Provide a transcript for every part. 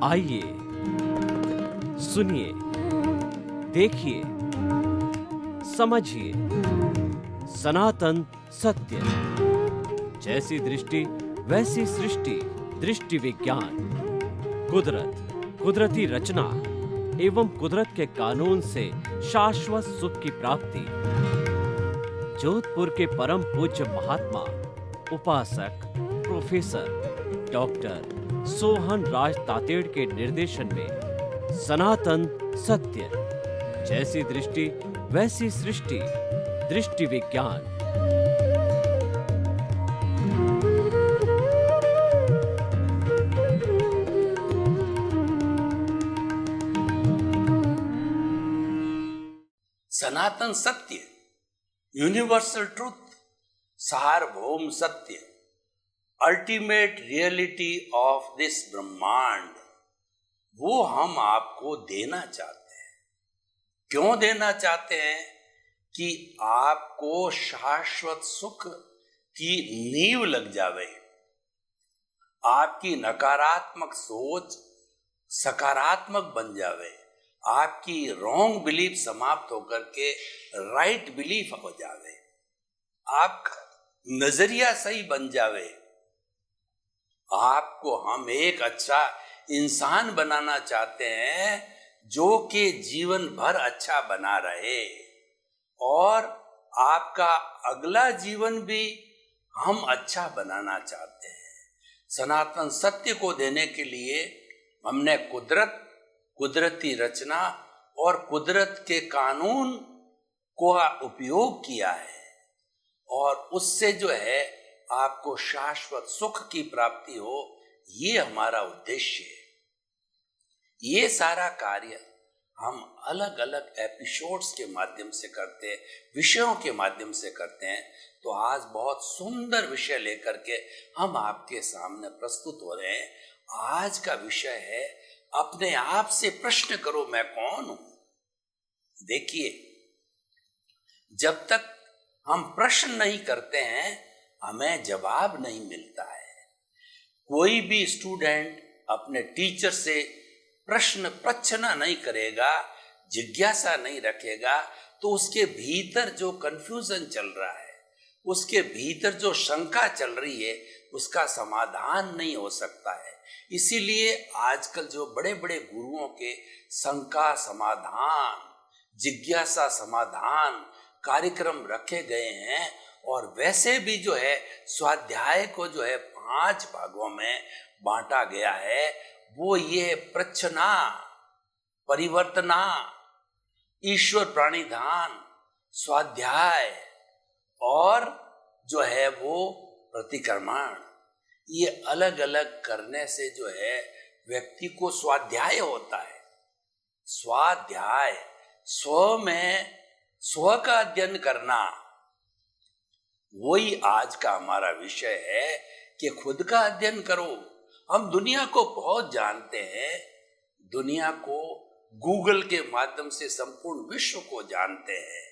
आइए, सुनिए, देखिए, समझिए सनातन सत्य। जैसी दृष्टि वैसी सृष्टि, दृष्टि विज्ञान। कुदरत, कुदरती रचना एवं कुदरत के कानून से शाश्वत सुख की प्राप्ति। जोधपुर के परम पूज्य महात्मा उपासक प्रोफेसर डॉक्टर सोहन राज तातेड़ के निर्देशन में सनातन सत्य। जैसी दृष्टि वैसी सृष्टि, दृष्टि विज्ञान। सनातन सत्य, यूनिवर्सल ट्रूथ, सार्वभौम सत्य, अल्टीमेट रियलिटी ऑफ दिस ब्रह्मांड, वो हम आपको देना चाहते हैं। क्यों देना चाहते हैं? कि आपको शाश्वत सुख की नींव लग जावे, आपकी नकारात्मक सोच सकारात्मक बन जावे, आपकी रॉन्ग बिलीफ समाप्त होकर के राइट बिलीफ हो जावे, आपका नजरिया सही बन जावे। आपको हम एक अच्छा इंसान बनाना चाहते हैं जो कि जीवन भर अच्छा बना रहे, और आपका अगला जीवन भी हम अच्छा बनाना चाहते हैं। सनातन सत्य को देने के लिए हमने कुदरत, कुदरती रचना और कुदरत के कानून का उपयोग किया है, और उससे जो है आपको शाश्वत सुख की प्राप्ति हो, ये हमारा उद्देश्य है। ये सारा कार्य हम अलग अलग एपिसोड्स के माध्यम से करते हैं, विषयों के माध्यम से करते हैं। तो आज बहुत सुंदर विषय लेकर के हम आपके सामने प्रस्तुत हो रहे हैं। आज का विषय है, अपने आप से प्रश्न करो, मैं कौन हूं। देखिए, जब तक हम प्रश्न नहीं करते हैं, हमें जवाब नहीं मिलता है। कोई भी स्टूडेंट अपने टीचर से प्रश्न प्रश्न नहीं करेगा, जिज्ञासा नहीं रखेगा, तो उसके भीतर जो कंफ्यूजन चल रहा है, उसके भीतर जो शंका चल रही है, उसका समाधान नहीं हो सकता है। इसीलिए आजकल जो बड़े बड़े गुरुओं के शंका समाधान, जिज्ञासा समाधान कार्यक्रम रखे गए हैं, और वैसे भी जो है स्वाध्याय को जो है 5 भागों में बांटा गया है। वो ये प्रच्छना, परिवर्तना, ईश्वर प्राणिधान, स्वाध्याय और जो है वो प्रतिक्रमण, ये अलग अलग करने से जो है व्यक्ति को स्वाध्याय होता है। स्वाध्याय, स्व में स्व का अध्ययन करना, वही आज का हमारा विषय है कि खुद का अध्ययन करो। हम दुनिया को बहुत जानते हैं, दुनिया को गूगल के माध्यम से संपूर्ण विश्व को जानते हैं,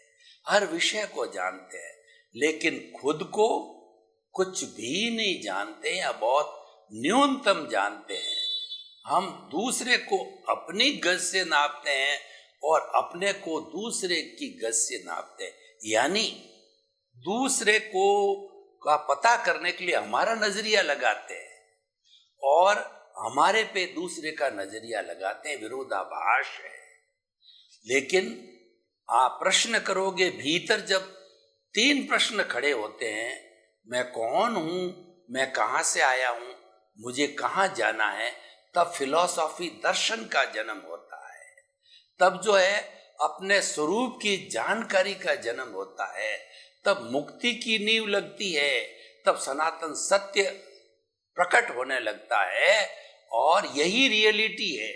हर विषय को जानते हैं, लेकिन खुद को कुछ भी नहीं जानते या बहुत न्यूनतम जानते हैं। हम दूसरे को अपनी गज से नापते हैं और अपने को दूसरे की गज से नापते हैं। यानी दूसरे को का पता करने के लिए हमारा नजरिया लगाते हैं, और हमारे पे दूसरे का नजरिया लगाते हैं। विरोधाभास है। लेकिन आप प्रश्न करोगे, भीतर जब 3 प्रश्न खड़े होते हैं, मैं कौन हूं, मैं कहां से आया हूं, मुझे कहां जाना है, तब फिलॉसफी, दर्शन का जन्म होता है। तब जो है अपने स्वरूप की जानकारी का जन्म होता है। तब मुक्ति की नींव लगती है, तब सनातन सत्य प्रकट होने लगता है, और यही रियलिटी है।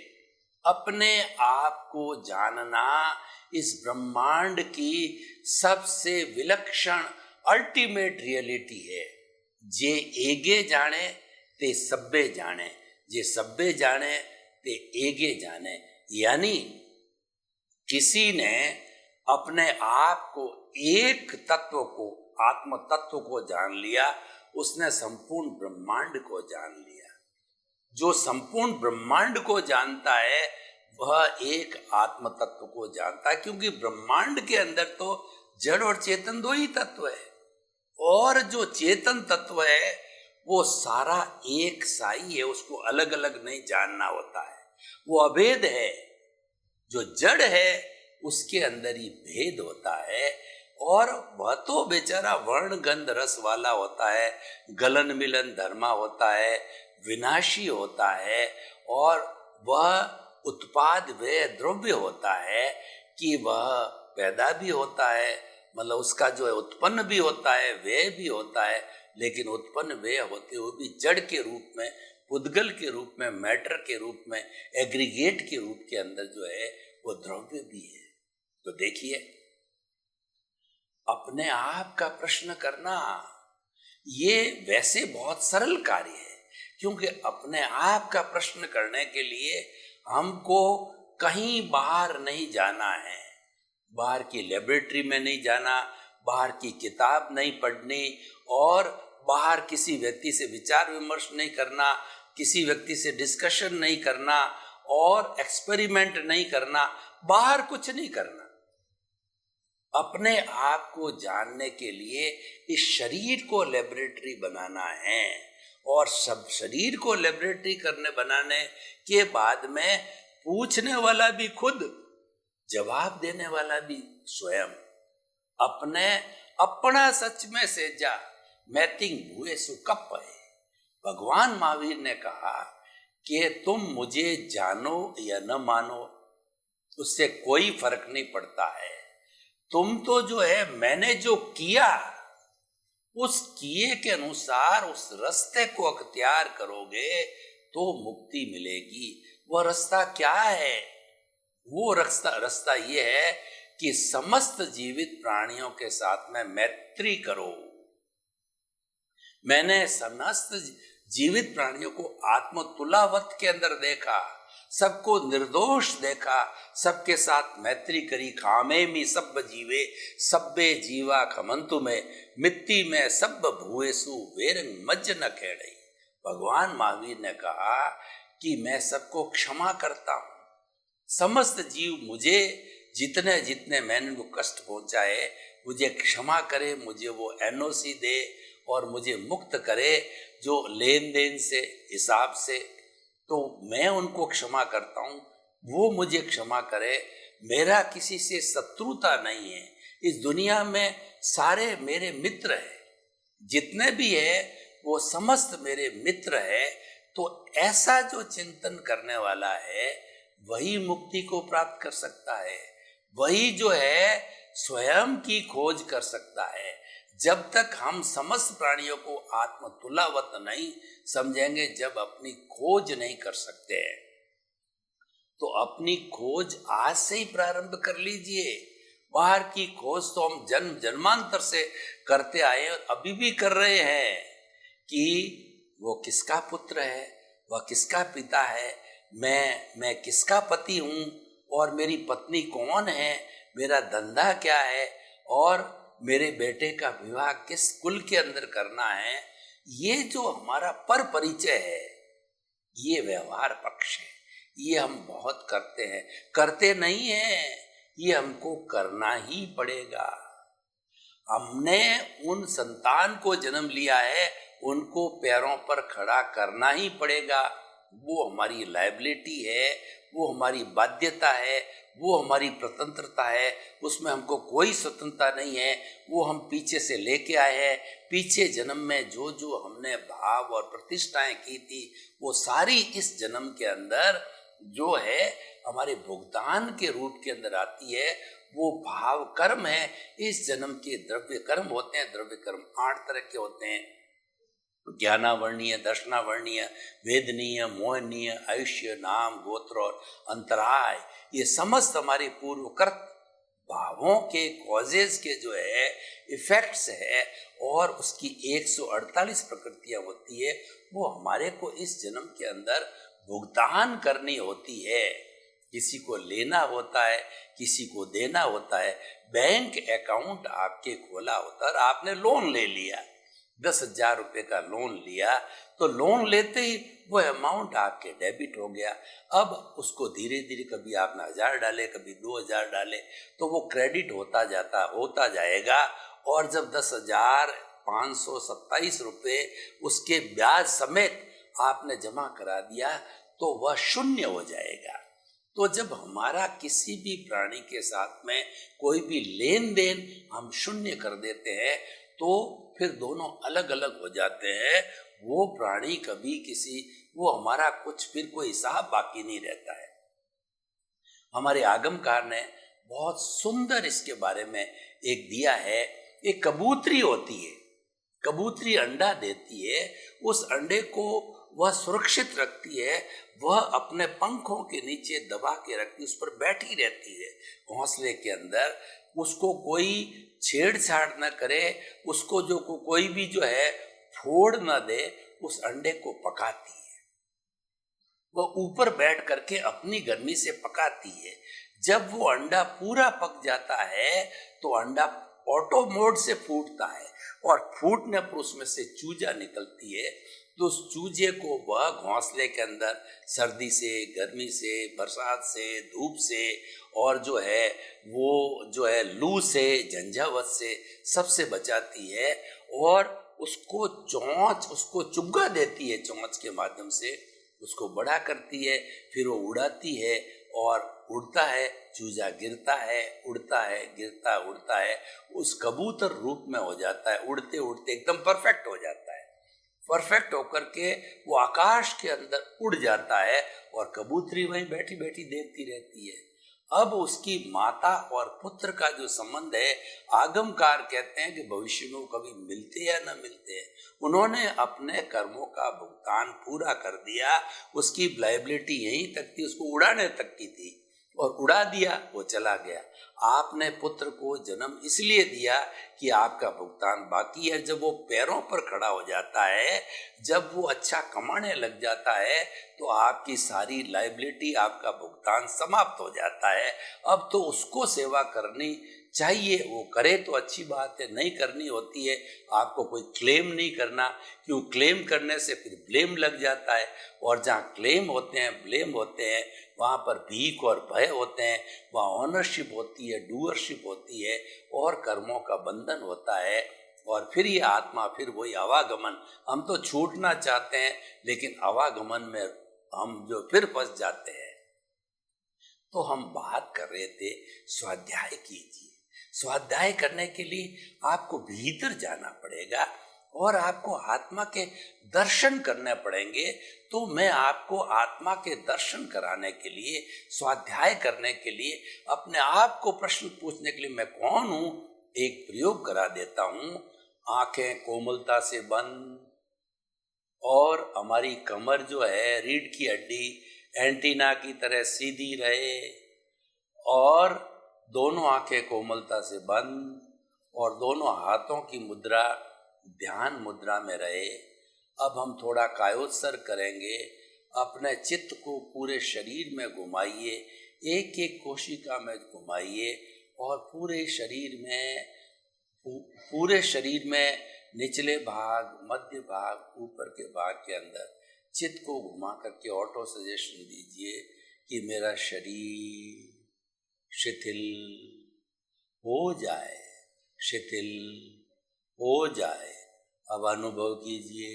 अपने आप को जानना इस ब्रह्मांड की सबसे विलक्षण अल्टीमेट रियलिटी है। जे एगे जाने ते सब्बे जाने, जे सब्बे जाने ते एगे जाने। यानी किसी ने अपने आप को, एक तत्व को, आत्म तत्व को जान लिया, उसने संपूर्ण ब्रह्मांड को जान लिया। जो संपूर्ण ब्रह्मांड को जानता है वह एक आत्म तत्व को जानता है, क्योंकि ब्रह्मांड के अंदर तो जड़ और चेतन दो ही तत्व है, और जो चेतन तत्व है वो सारा एक सा ही है, उसको अलग अलग नहीं जानना होता है, वो अभेद है। जो जड़ है उसके अंदर ही भेद होता है, और वह तो बेचारा वर्ण गंध रस वाला होता है, गलन मिलन धर्मा होता है, विनाशी होता है, और वह उत्पाद वे द्रव्य होता है कि वह पैदा भी होता है, मतलब उसका जो है उत्पन्न भी होता है, व्यय भी होता है, लेकिन उत्पन्न व्यय होते हुए भी जड़ के रूप में, पुद्गल के रूप में, मैटर के रूप में, एग्रीगेट के रूप के अंदर जो है वो द्रव्य भी है। तो देखिए, अपने आप का प्रश्न करना ये वैसे बहुत सरल कार्य है, क्योंकि अपने आप का प्रश्न करने के लिए हमको कहीं बाहर नहीं जाना है, बाहर की लेबोरेटरी में नहीं जाना, बाहर की किताब नहीं पढ़नी, और बाहर किसी व्यक्ति से विचार विमर्श नहीं करना, किसी व्यक्ति से डिस्कशन नहीं करना, और एक्सपेरिमेंट नहीं करना, बाहर कुछ नहीं करना। अपने आप को जानने के लिए इस शरीर को लेबोरेटरी बनाना है, और सब शरीर को लेबोरेटरी बनाने के बाद में पूछने वाला भी खुद, जवाब देने वाला भी स्वयं। अपना सच में से जा मैतिंग भूए सुकप है। भगवान महावीर ने कहा कि तुम मुझे जानो या न मानो, उससे कोई फर्क नहीं पड़ता है। तुम तो जो है मैंने जो किया उस किए के अनुसार उस रास्ते को अख्तियार करोगे तो मुक्ति मिलेगी। वह रास्ता क्या है? वो रास्ता ये है कि समस्त जीवित प्राणियों के साथ में मैत्री करो। मैंने समस्त जीवित प्राणियों को आत्मतुलावत के अंदर देखा, सबको निर्दोष देखा, सबके साथ मैत्री करी। खामे मी सब जीवे सब्बे जीवा खमंतु में मिट्टी में सब भूएसु वेरंग मज्ज न खेड़ई। भगवान महावीर ने कहा कि मैं सबको क्षमा करता हूँ। समस्त जीव मुझे जितने जितने मैंने उनको कष्ट पहुंचाए मुझे क्षमा करे, मुझे वो एनओसी दे और मुझे मुक्त करे जो लेन देन से, हिसाब से, तो मैं उनको क्षमा करता हूँ, वो मुझे क्षमा करे। मेरा किसी से शत्रुता नहीं है। इस दुनिया में सारे मेरे मित्र हैं, जितने भी है वो समस्त मेरे मित्र है। तो ऐसा जो चिंतन करने वाला है वही मुक्ति को प्राप्त कर सकता है, वही जो है स्वयं की खोज कर सकता है। जब तक हम समस्त प्राणियों को आत्मतुलावत नहीं समझेंगे, जब अपनी खोज नहीं कर सकते हैं, तो अपनी खोज आज से ही प्रारंभ कर लीजिए। बाहर की खोज तो हम जन्म जन्मांतर से करते आए और अभी भी कर रहे हैं कि वो किसका पुत्र है, वह किसका पिता है, मैं किसका पति हूँ, और मेरी पत्नी कौन है, मेरा धंधा क्या है, और मेरे बेटे का विवाह किस कुल के अंदर करना है। ये जो हमारा पर परिचय है, ये व्यवहार पक्ष है। ये हम बहुत करते हैं, करते नहीं हैं, ये हमको करना ही पड़ेगा। हमने उन संतान को जन्म लिया है, उनको पैरों पर खड़ा करना ही पड़ेगा। वो हमारी लायबिलिटी है, वो हमारी बाध्यता है, वो हमारी स्वतंत्रता है। उसमें हमको कोई स्वतंत्रता नहीं है, वो हम पीछे से लेके आए हैं। पीछे जन्म में जो जो हमने भाव और प्रतिष्ठाएं की थी वो सारी इस जन्म के अंदर जो है हमारे भुगतान के रूप के अंदर आती है। वो भाव कर्म है। इस जन्म के द्रव्य कर्म होते हैं। द्रव्य कर्म 8 तरह के होते हैं: ज्ञानावर्णीय, दर्शनावर्णीय, वेदनीय, मोहनीय, आयुष्य, नाम, गोत्र और अंतराय। ये समस्त हमारे पूर्वकृत भावों के कॉजेज के जो है इफेक्ट्स है, और उसकी 148 प्रकृतियां होती है। वो हमारे को इस जन्म के अंदर भुगतान करनी होती है। किसी को लेना होता है, किसी को देना होता है। बैंक अकाउंट आपके खोला होता है और आपने लोन ले लिया। 10,000 रुपये का लोन लिया, तो लोन लेते ही वो अमाउंट आपके डेबिट हो गया। अब उसको धीरे धीरे कभी आपने 1,000 डाले, कभी 2,000 डाले, तो वो क्रेडिट होता जाएगा। और जब 10,527 रुपये उसके ब्याज समेत आपने जमा करा दिया, तो वह शून्य हो जाएगा। तो जब हमारा किसी भी प्राणी के साथ में कोई भी लेन देन हम शून्य कर देते हैं, तो फिर दोनों अलग अलग हो जाते हैं। वो प्राणी कभी वो हमारा फिर कोई हिसाब बाकी नहीं रहता है। हमारे आगमकार ने बहुत सुंदर इसके बारे में एक दिया है। एक कबूतरी होती है, कबूतरी अंडा देती है, उस अंडे को वह सुरक्षित रखती है, वह अपने पंखों के नीचे दबा के रखती है, उस पर बैठी रहती है घोंसले के अंदर। उसको कोई छेड़छाड़ न करे, उसको कोई भी फोड़ न दे, उस अंडे को पकाती है। वह ऊपर बैठ करके अपनी गर्मी से पकाती है। जब वो अंडा पूरा पक जाता है, तो अंडा ऑटो मोड से फूटता है, और फूटने पर उसमें से चूजा निकलती है। तो उस चूजे को वह घोंसले के अंदर सर्दी से, गर्मी से, बरसात से, धूप से, और लू से, झंझावत से, सबसे बचाती है। और उसको चुग्गा देती है, चोंच के माध्यम से उसको बड़ा करती है। फिर वो उड़ाती है और उड़ता है, चूजा गिरता है, उड़ता है, गिरता, उड़ता है, उस कबूतर रूप में हो जाता है। उड़ते उड़ते एकदम परफेक्ट हो जाता है। परफेक्ट होकर के वो आकाश के अंदर उड़ जाता है, और कबूतरी वहीं बैठी बैठी देखती रहती है। अब उसकी माता और पुत्र का जो संबंध है, आगमकार कहते हैं कि भविष्य में वो कभी मिलते या न मिलते हैं। उन्होंने अपने कर्मों का भुगतान पूरा कर दिया। उसकी लायबिलिटी यहीं तक थी, उसको उड़ाने तक की थी, और उड़ा दिया, वो चला गया। आपने पुत्र को जन्म इसलिए दिया कि आपका भुगतान बाकी है। जब वो पैरों पर खड़ा हो जाता है, जब वो अच्छा कमाने लग जाता है, तो आपकी सारी लायबिलिटी, आपका भुगतान समाप्त हो जाता है। अब तो उसको सेवा करनी चाहिए, वो करे तो अच्छी बात है, नहीं करनी होती है आपको कोई क्लेम नहीं करना। क्यों? क्लेम करने से फिर ब्लेम लग जाता है, और जहाँ क्लेम होते हैं, ब्लेम होते हैं, वहाँ पर भीख और भय होते हैं। वहाँ ऑनरशिप होती है, डूअरशिप होती है, और कर्मों का बंधन होता है। और फिर ये आत्मा, फिर वही आवागमन। हम तो छूटना चाहते हैं, लेकिन आवागमन में हम फिर फंस जाते हैं। तो हम बात कर रहे थे, स्वाध्याय कीजिए। स्वाध्याय करने के लिए आपको भीतर जाना पड़ेगा, और आपको आत्मा के दर्शन करने पड़ेंगे। तो मैं आपको आत्मा के दर्शन कराने के लिए, स्वाध्याय करने के लिए, अपने आप को प्रश्न पूछने के लिए मैं कौन हूं, एक प्रयोग करा देता हूं। आंखें कोमलता से बंद, और हमारी कमर रीढ़ की हड्डी एंटीना की तरह सीधी रहे, और दोनों आंखें कोमलता से बंद, और दोनों हाथों की मुद्रा ध्यान मुद्रा में रहे। अब हम थोड़ा कायोत्सर्ग करेंगे। अपने चित्त को पूरे शरीर में घुमाइए, एक एक कोशिका में घुमाइए, और पूरे शरीर में निचले भाग, मध्य भाग, ऊपर के भाग के अंदर चित्त को घुमा करके ऑटो सजेशन दीजिए कि मेरा शरीर शिथिल हो जाए, शिथिल हो जाए। अब अनुभव कीजिए,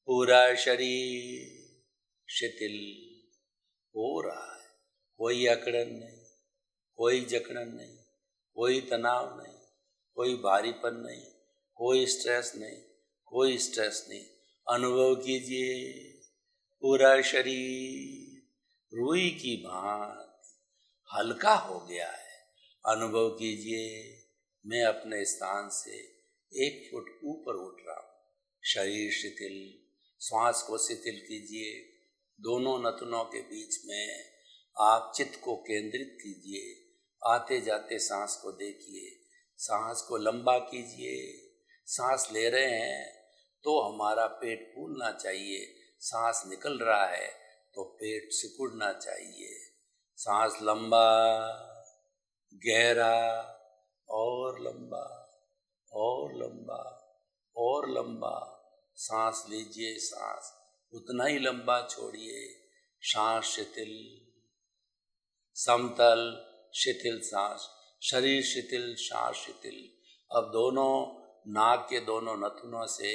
पूरा शरीर शिथिल हो रहा है। कोई अकड़न नहीं, कोई जकड़न नहीं, कोई तनाव नहीं, कोई भारीपन नहीं, कोई स्ट्रेस नहीं, कोई स्ट्रेस नहीं। अनुभव कीजिए, पूरा शरीर रुई की भांति हल्का हो गया है। अनुभव कीजिए, मैं अपने स्थान से 1 फुट ऊपर उठ रहा हूँ। शरीर शिथिल, श्वास को शिथिल कीजिए। दोनों नथनों के बीच में आप चित्त को केंद्रित कीजिए। आते जाते सांस को देखिए, सांस को लंबा कीजिए। सांस ले रहे हैं तो हमारा पेट फूलना चाहिए, सांस निकल रहा है तो पेट सिकुड़ना चाहिए। सांस लंबा, गहरा, और लंबा, और लंबा, और लंबा सांस लीजिए, सांस उतना ही लंबा छोड़िए। सांस शिथिल, समतल, शिथिल सांस, शरीर शिथिल, सांस शिथिल। अब दोनों नाक के दोनों नथुनों से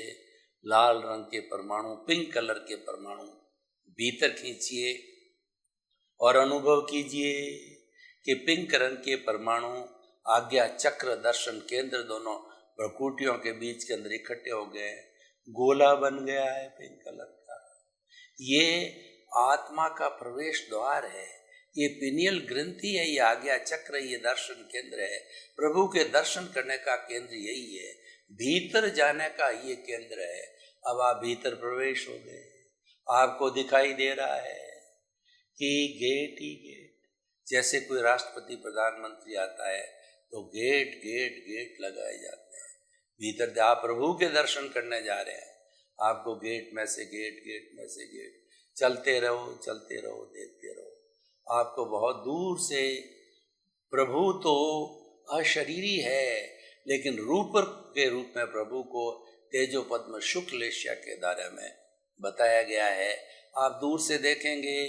लाल रंग के परमाणु, पिंक कलर के परमाणु भीतर खींचिए और अनुभव कीजिए कि पिंक रंग के परमाणु आज्ञा चक्र, दर्शन केंद्र दोनों प्रकृतियों के बीच के अंदर इकट्ठे हो गए, गोला बन गया है पिंक कलर का। ये आत्मा का प्रवेश द्वार है, ये पिनियल ग्रंथि है, ये आज्ञा चक्र, ये दर्शन केंद्र है। प्रभु के दर्शन करने का केंद्र यही है, भीतर जाने का ये केंद्र है। अब आप भीतर प्रवेश हो गए, आपको दिखाई दे रहा है कि गेट ही गेट, जैसे कोई राष्ट्रपति प्रधानमंत्री आता है तो गेट गेट गेट लगाए जाते हैं। भीतर आप प्रभु के दर्शन करने जा रहे हैं, आपको गेट में से गेट, गेट में से गेट, चलते रहो, चलते रहो, देखते रहो। आपको बहुत दूर से प्रभु तो अशरीरी है, लेकिन रूप के रूप में प्रभु को तेजो पद्म शुक्ल एशिया के दायरे में बताया गया है। आप दूर से देखेंगे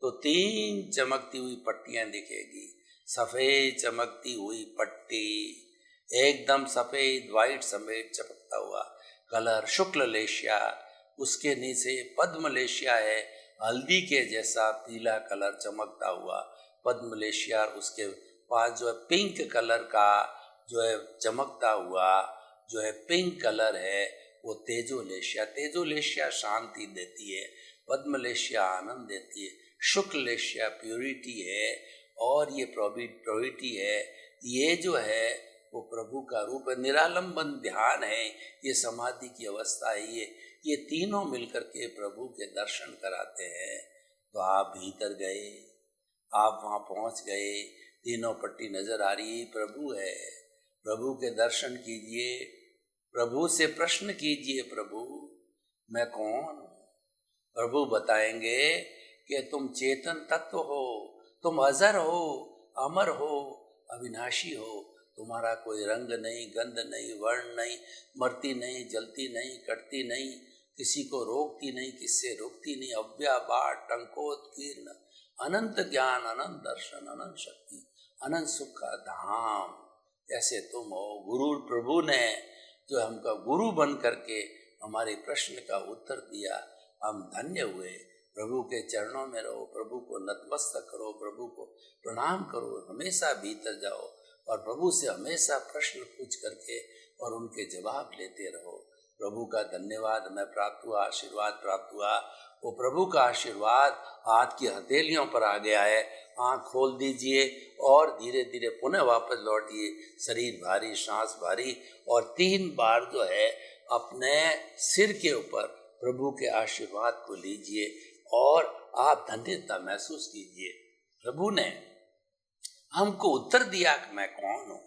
तो 3 चमकती हुई पट्टियां दिखेगी, सफेद चमकती हुई पट्टी, एकदम सफेद व्हाइट सफेद चमकता हुआ कलर शुक्ल लेशिया, उसके नीचे पद्म लेशिया है, हल्दी के जैसा पीला कलर चमकता हुआ पद्म लेशिया, उसके पास जो है पिंक कलर का जो है चमकता हुआ जो है पिंक कलर है, वो तेजोलेशिया। तेजोलेशिया शांति देती है, पद्मलेशिया आनंद देती है, शुक्लेशिया प्योरिटी है, और ये प्रोविटी है। ये जो है वो प्रभु का रूप है, निरालंबन ध्यान है, ये समाधि की अवस्था है। ये तीनों मिलकर के प्रभु के दर्शन कराते हैं। तो आप भीतर गए, आप वहाँ पहुँच गए, तीनों पट्टी नजर आ रही है, प्रभु है। प्रभु के दर्शन कीजिए, प्रभु से प्रश्न कीजिए, प्रभु मैं कौन हूँ? प्रभु बताएंगे कि तुम चेतन तत्व हो, तुम अजर हो, अमर हो, अविनाशी हो, तुम्हारा कोई रंग नहीं, गंध नहीं, वर्ण नहीं, मरती नहीं, जलती नहीं, कटती नहीं, किसी को रोकती नहीं, किससे रुकती नहीं, अव्यापार, टंकोत्कीर्ण, अनंत ज्ञान, अनंत दर्शन, अनंत शक्ति, अनंत सुख का धाम, ऐसे तुम हो। गुरु प्रभु ने जो हमका गुरु बन करके हमारे प्रश्न का उत्तर दिया, हम धन्य हुए। प्रभु के चरणों में रहो, प्रभु को नतमस्तक करो, प्रभु को प्रणाम करो, हमेशा भीतर जाओ और प्रभु से हमेशा प्रश्न पूछ करके और उनके जवाब लेते रहो। प्रभु का धन्यवाद हमें प्राप्त हुआ, आशीर्वाद प्राप्त हुआ। वो प्रभु का आशीर्वाद हाथ की हथेलियों पर आ गया है। आँख खोल दीजिए और धीरे धीरे पुनः वापस लौटिए। शरीर भारी, सांस भारी, और 3 बार जो है अपने सिर के ऊपर प्रभु के आशीर्वाद को लीजिए और आप धन्यता महसूस कीजिए। प्रभु ने हमको उत्तर दिया कि मैं कौन हूँ,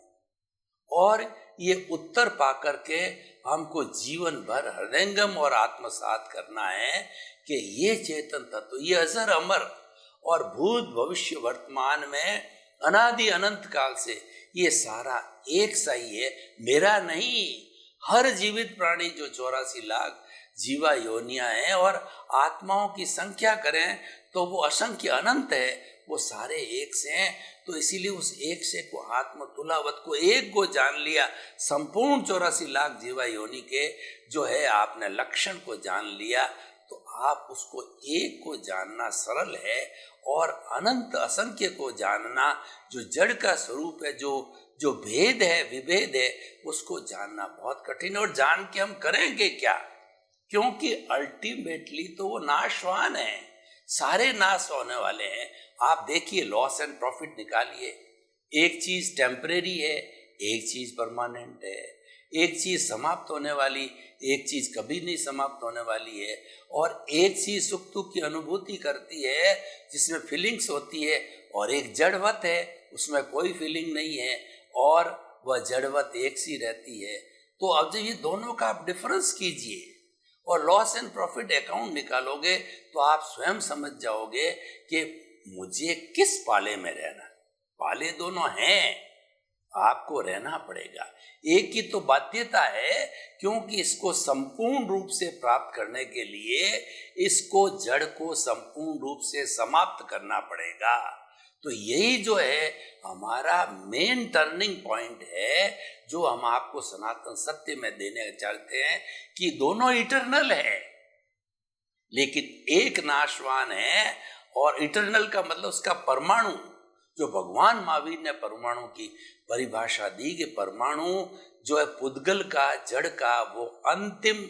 और ये उत्तर पाकर के हमको जीवन भर हृदयंगम और आत्मसात करना है कि ये चेतन तत्व, ये अजर अमर और भूत भविष्य वर्तमान में अनादि अनंत काल से ये सारा एक सा ही है, मेरा नहीं। हर जीवित प्राणी जो 84 लाख जीवा योनियां हैं और आत्माओं की संख्या करें तो वो असंख्य अनंत है, वो सारे एक से हैं। तो इसीलिए उस एक से को आत्म तुलावत को एक को जान लिया। संपूर्ण 84 लाख जीवा योनि के जो है आपने लक्षण को जान लिया, तो आप उसको एक को जानना सरल है, और अनंत असंख्य को जानना जो जड़ का स्वरूप है, जो भेद है, विभेद है, उसको जानना बहुत कठिन है। और जान के हम करेंगे क्या? क्योंकि अल्टीमेटली तो वो नाशवान है, सारे नाश होने वाले हैं। आप देखिए, लॉस एंड प्रॉफिट निकालिए। एक चीज टेम्परेरी है, एक चीज परमानेंट है। एक चीज समाप्त होने वाली, एक चीज कभी नहीं समाप्त होने वाली है। और एक चीज सुख दुख की अनुभूति करती है जिसमें फीलिंग्स होती है, और एक जड़वत है, उसमें कोई फीलिंग नहीं है, और वह जड़वत एक सी रहती है। तो अब जब ये दोनों का आप डिफरेंस कीजिए और लॉस एंड प्रॉफिट अकाउंट निकालोगे, तो आप स्वयं समझ जाओगे कि मुझे किस पाले में रहना। पाले दोनों हैं, आपको रहना पड़ेगा। एक की तो बाध्यता है, क्योंकि इसको संपूर्ण रूप से प्राप्त करने के लिए इसको जड़ को संपूर्ण रूप से समाप्त करना पड़ेगा। तो यही जो है हमारा मेन टर्निंग पॉइंट है, जो हम आपको सनातन सत्य में देने चाहते हैं कि दोनों इटर्नल है, लेकिन एक नाशवान है। और इटर्नल का मतलब उसका परमाणु, जो भगवान महावीर ने परमाणु की परिभाषा दी कि परमाणु जो है पुद्गल का, जड़ का वो अंतिम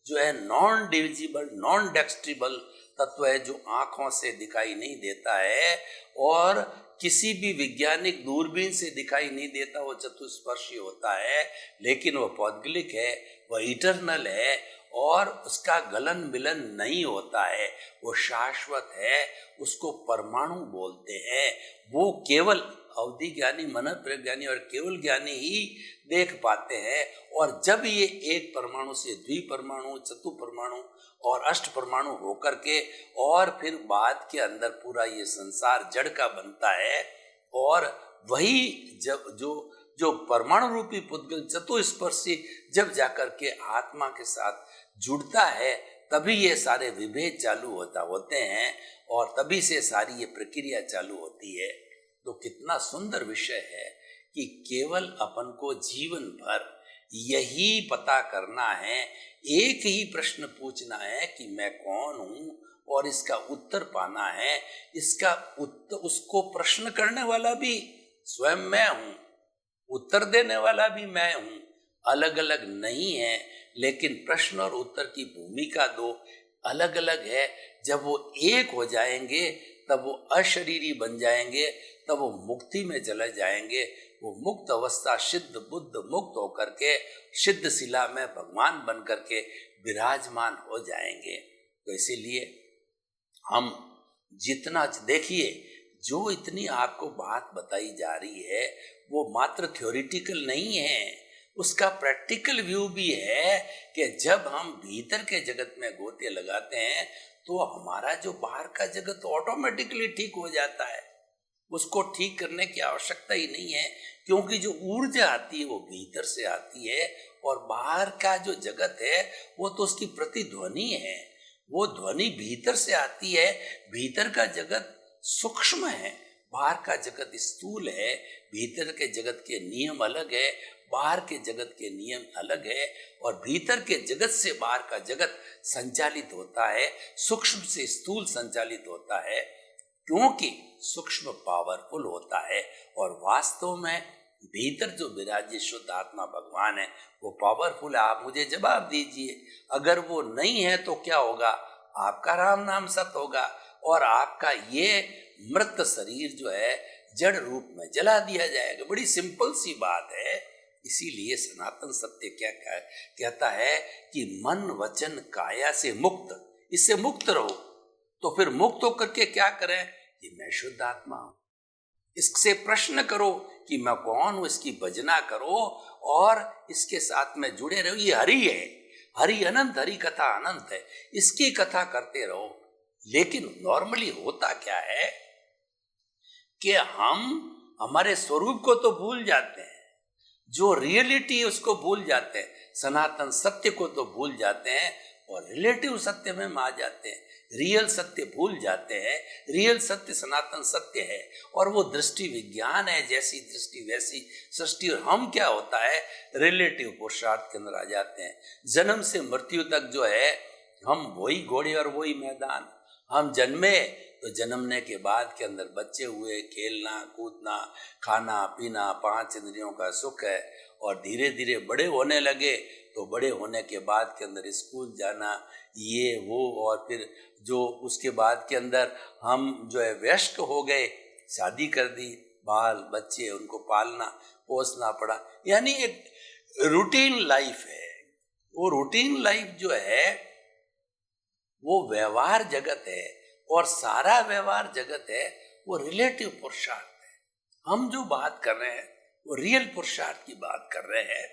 जो है नॉन डिविजिबल, नॉन डेक्स्ट्रिबल तत्व है, जो आंखों से दिखाई नहीं देता है और किसी भी वैज्ञानिक दूरबीन से दिखाई नहीं देता। वो चतुष्पर्शी होता है, लेकिन वो पौद्गलिक है, वह इटर्नल है और उसका गलन मिलन नहीं होता है, वो शाश्वत है। उसको परमाणु बोलते हैं। वो केवल अवधि ज्ञानी, मन प्रज्ञानी और केवल ज्ञानी ही देख पाते हैं। और जब ये एक परमाणु से द्विपरमाणु, चतुपरमाणु और अष्ट परमाणु होकर के और फिर बाद के अंदर पूरा ये संसार जड़ का बनता है, और वही जब जो परमाणु रूपी पुद्गल चतुस्पर्शी जब जाकर के आत्मा के साथ जुड़ता है, तभी ये सारे विभेद चालू होते हैं और तभी से सारी ये प्रक्रिया चालू होती है। तो कितना सुंदर विषय है कि केवल अपन को जीवन भर यही पता करना है, एक ही प्रश्न पूछना है कि मैं कौन हूँ, और इसका उत्तर पाना है। इसका उत्तर, उसको प्रश्न करने वाला भी स्वयं मैं हूँ, उत्तर देने वाला भी मैं हूँ, अलग अलग नहीं है। लेकिन प्रश्न और उत्तर की भूमिका दो अलग अलग है। जब वो एक हो जाएंगे तब वो अशरीरी बन जाएंगे, तब वो मुक्ति में चले जाएंगे। वो मुक्त अवस्था, सिद्ध बुद्ध मुक्त होकर के सिद्ध शिला में भगवान बन करके विराजमान हो जाएंगे। तो इसीलिए हम जितना देखिए, जो इतनी आपको बात बताई जा रही है वो मात्र थ्योरिटिकल नहीं है, उसका प्रैक्टिकल व्यू भी है कि जब हम भीतर के जगत में गोते लगाते हैं तो हमारा जो बाहर का जगत ऑटोमेटिकली ठीक हो जाता है। उसको ठीक करने की आवश्यकता ही नहीं है, क्योंकि जो ऊर्जा आती है वो भीतर से आती है, और बाहर का जो जगत है वो तो उसकी प्रतिध्वनि है। वो ध्वनि भीतर से आती है। भीतर का जगत सूक्ष्म है, बाहर का जगत स्थूल है। भीतर के जगत के नियम अलग है, बाहर के जगत के नियम अलग है। और भीतर के जगत से बाहर का जगत संचालित होता है, सूक्ष्म से स्थूल संचालित होता है, क्योंकि सूक्ष्म पावरफुल होता है और वास्तव में भीतर जो विराजे शुद्ध आत्मा भगवान है वो पावरफुल है। आप मुझे जवाब दीजिए, अगर वो नहीं है तो क्या होगा? आपका राम नाम सत्य होगा और आपका ये मृत शरीर जो है जड़ रूप में जला दिया जाएगा। बड़ी सिंपल सी बात है। इसीलिए सनातन सत्य क्या कहता है कि मन वचन काया से मुक्त, इससे मुक्त रहो। तो फिर मुक्त होकर के क्या करें कि मैं शुद्ध आत्मा हूं। इससे प्रश्न करो कि मैं कौन हूं, इसकी भजना करो और इसके साथ में जुड़े रहो। ये हरि है, हरि अनंत, हरि कथा अनंत है, इसकी कथा करते रहो। लेकिन नॉर्मली होता क्या है कि हम हमारे स्वरूप को तो भूल जाते हैं, जो रियलिटी है उसको भूल जाते हैं, सनातन सत्य को तो भूल जाते हैं और रिलेटिव सत्य में आ जाते हैं। रियल सत्य भूल जाते हैं। रियल सत्य सनातन सत्य है और वो दृष्टि विज्ञान है, जैसी दृष्टि वैसी सृष्टि। और हम क्या होता है, रिलेटिव पुरुषार्थ के अंदर आ जाते हैं। जन्म से मृत्यु तक जो है हम वही घोड़े और वही मैदान। हम जन्मे तो जन्मने के बाद के अंदर बच्चे हुए, खेलना कूदना खाना पीना 5 इंद्रियों का सुख है। और धीरे धीरे बड़े होने लगे तो बड़े होने के बाद के अंदर स्कूल जाना, ये वो, और फिर जो उसके बाद के अंदर हम जो है वयस्क हो गए, शादी कर दी, बाल बच्चे उनको पालना पोसना पड़ा। यानी एक रूटीन लाइफ है। वो रूटीन लाइफ जो है वो व्यवहार जगत है और सारा व्यवहार जगत है वो रिलेटिव पुरुषार्थ है। हम जो बात कर रहे हैं वो रियल पुरुषार्थ की बात कर रहे हैं।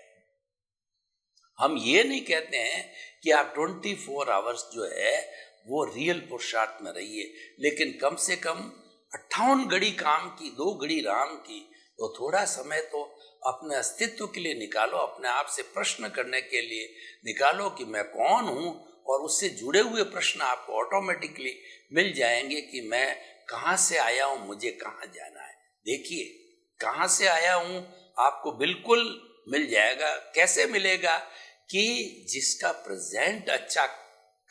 हम ये नहीं कहते हैं कि आप 24 आवर्स जो है वो रियल पुरुषार्थ में रहिए, लेकिन कम से कम 58 घड़ी काम की, 2 घड़ी राम की, तो थोड़ा समय तो अपने अस्तित्व के लिए निकालो, अपने आप से प्रश्न करने के लिए निकालो कि मैं कौन हूं, और उससे जुड़े हुए प्रश्न आपको ऑटोमेटिकली मिल जाएंगे कि मैं कहाँ से आया हूं, मुझे कहाँ जाना है। देखिए, कहाँ से आया हूं आपको बिल्कुल मिल जाएगा। कैसे मिलेगा? कि जिसका प्रेजेंट अच्छा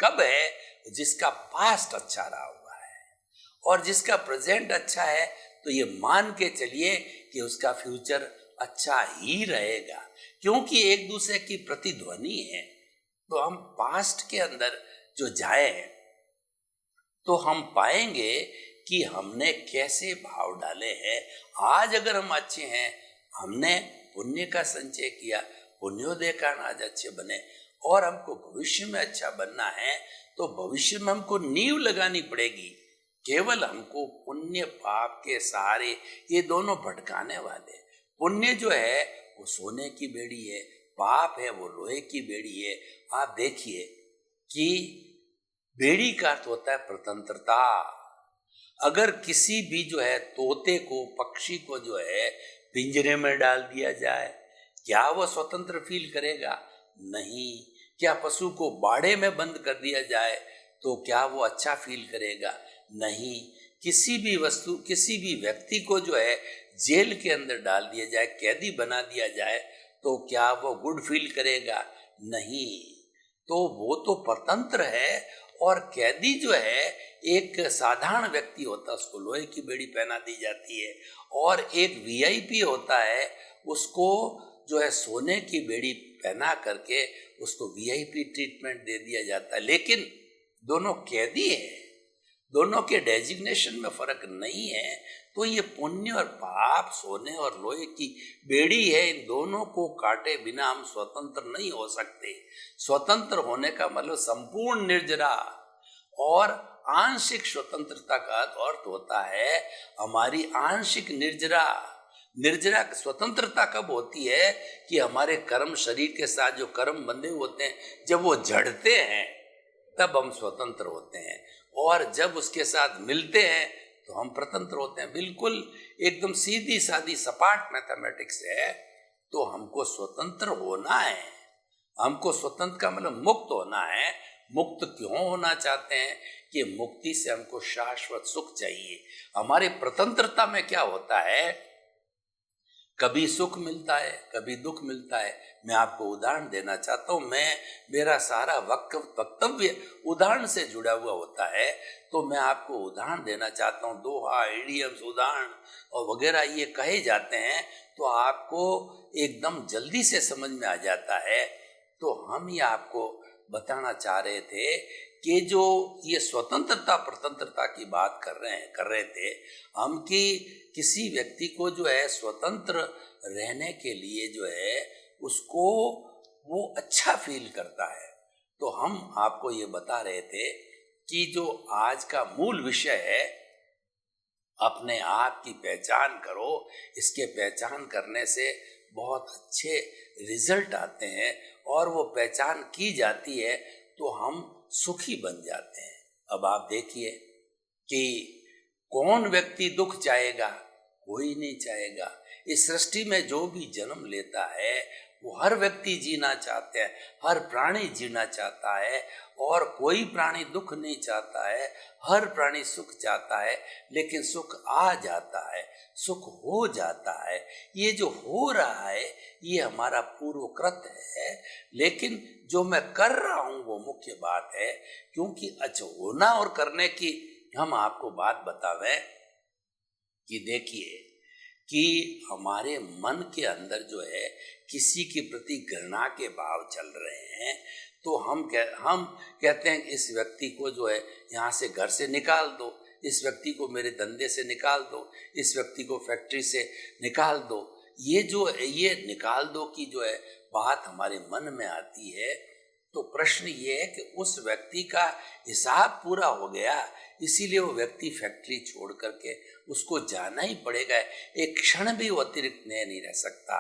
कब है, जिसका पास्ट अच्छा रहा हुआ है, और जिसका प्रेजेंट अच्छा है तो ये मान के चलिए कि उसका फ्यूचर अच्छा ही रहेगा, क्योंकि एक दूसरे की प्रतिध्वनि है। तो हम पास्ट के अंदर जो जाए तो हम पाएंगे कि हमने कैसे भाव डाले हैं। आज अगर हम अच्छे हैं, हमने पुण्य का संचय किया, पुण्योदय कारण आज अच्छे बने, और हमको भविष्य में अच्छा बनना है तो भविष्य में हमको नींव लगानी पड़ेगी। केवल हमको पुण्य पाप के सहारे ये दोनों भटकाने वाले। पुण्य जो है वो सोने की बेड़ी है, पाप है वो लोहे की बेड़ी है। आप देखिए कि बेड़ी का अर्थ होता है स्वतंत्रता। अगर किसी भी जो है तोते को, पक्षी को जो है पिंजरे में डाल दिया जाए, क्या वो स्वतंत्र फील करेगा? नहीं। क्या पशु को बाड़े में बंद कर दिया जाए तो क्या वो अच्छा फील करेगा? नहीं। किसी भी वस्तु, किसी भी व्यक्ति को जो है जेल के अंदर डाल दिया जाए, कैदी बना दिया जाए, तो क्या वो गुड फील करेगा? नहीं। तो वो तो परतंत्र है, और कैदी जो है एक साधारण व्यक्ति होता है, उसको लोहे की बेड़ी पहना दी जाती है, और एक वीआईपी होता है, उसको जो है सोने की बेड़ी पहना करके उसको वीआईपी ट्रीटमेंट दे दिया जाता है। लेकिन दोनों कैदी हैं, दोनों के डेजिग्नेशन में फर्क नहीं है। तो ये पुण्य और पाप, सोने और लोहे की बेड़ी है, इन दोनों को काटे बिना हम स्वतंत्र नहीं हो सकते। स्वतंत्र होने का मतलब संपूर्ण निर्जरा और आंशिक स्वतंत्रता का अर्थ होता है हमारी आंशिक निर्जरा। निर्जरा स्वतंत्रता कब होती है? कि हमारे कर्म, शरीर के साथ जो कर्म बंधे होते हैं, जब वो जड़ते हैं तब हम स्वतंत्र होते हैं, और जब उसके साथ मिलते हैं तो हम स्वतंत्र होते हैं। बिल्कुल एकदम सीधी सादी सपाट मैथमेटिक्स है। तो हमको स्वतंत्र होना है। हमको स्वतंत्र का मतलब मुक्त होना है। मुक्त क्यों होना चाहते हैं? कि मुक्ति से हमको शाश्वत सुख चाहिए। हमारे स्वतंत्रता में क्या होता है, कभी सुख मिलता है, कभी दुख मिलता है। मैं आपको उदाहरण देना चाहता हूँ। मेरा सारा वक्तव्य उदाहरण से जुड़ा हुआ होता है, तो मैं आपको उदाहरण देना चाहता हूँ। दोहा, इडियम्स, उदाहरण और वगैरह ये कहे जाते हैं तो आपको एकदम जल्दी से समझ में आ जाता है। तो हम ये आपको बताना चाह रहे थे कि जो ये स्वतंत्रता प्रतंत्रता की बात कर रहे थे हम, कि किसी व्यक्ति को जो है स्वतंत्र रहने के लिए जो है उसको वो अच्छा फील करता है। तो हम आपको ये बता रहे थे कि जो आज का मूल विषय है, अपने आप की पहचान करो। इसके पहचान करने से बहुत अच्छे रिजल्ट आते हैं, और वो पहचान की जाती है तो हम सुखी बन जाते हैं। अब आप देखिए कि कौन व्यक्ति दुख चाहेगा? कोई नहीं चाहेगा। इस सृष्टि में जो भी जन्म लेता है वो हर व्यक्ति जीना चाहते हैं, हर प्राणी जीना चाहता है, और कोई प्राणी दुख नहीं चाहता है। हर प्राणी सुख चाहता है, लेकिन सुख आ जाता है, सुख हो जाता है। ये जो हो रहा है ये हमारा पूर्वकृत है, लेकिन जो मैं कर रहा हूं वो मुख्य बात है। क्योंकि होना और करने की हम आपको बात बतावें कि देखिए कि हमारे मन के अंदर जो है किसी के प्रति घृणा के भाव चल रहे हैं, तो हम कहते हैं इस व्यक्ति को जो है यहाँ से घर से निकाल दो, इस व्यक्ति को मेरे धंधे से निकाल दो, इस व्यक्ति को फैक्ट्री से निकाल दो। ये निकाल दो की जो है बात हमारे मन में आती है। तो प्रश्न ये है कि उस व्यक्ति का हिसाब पूरा हो गया, इसीलिए वो व्यक्ति फैक्ट्री छोड़ करके उसको जाना ही पड़ेगा। एक क्षण भी वो अतिरिक्त नहीं रह सकता।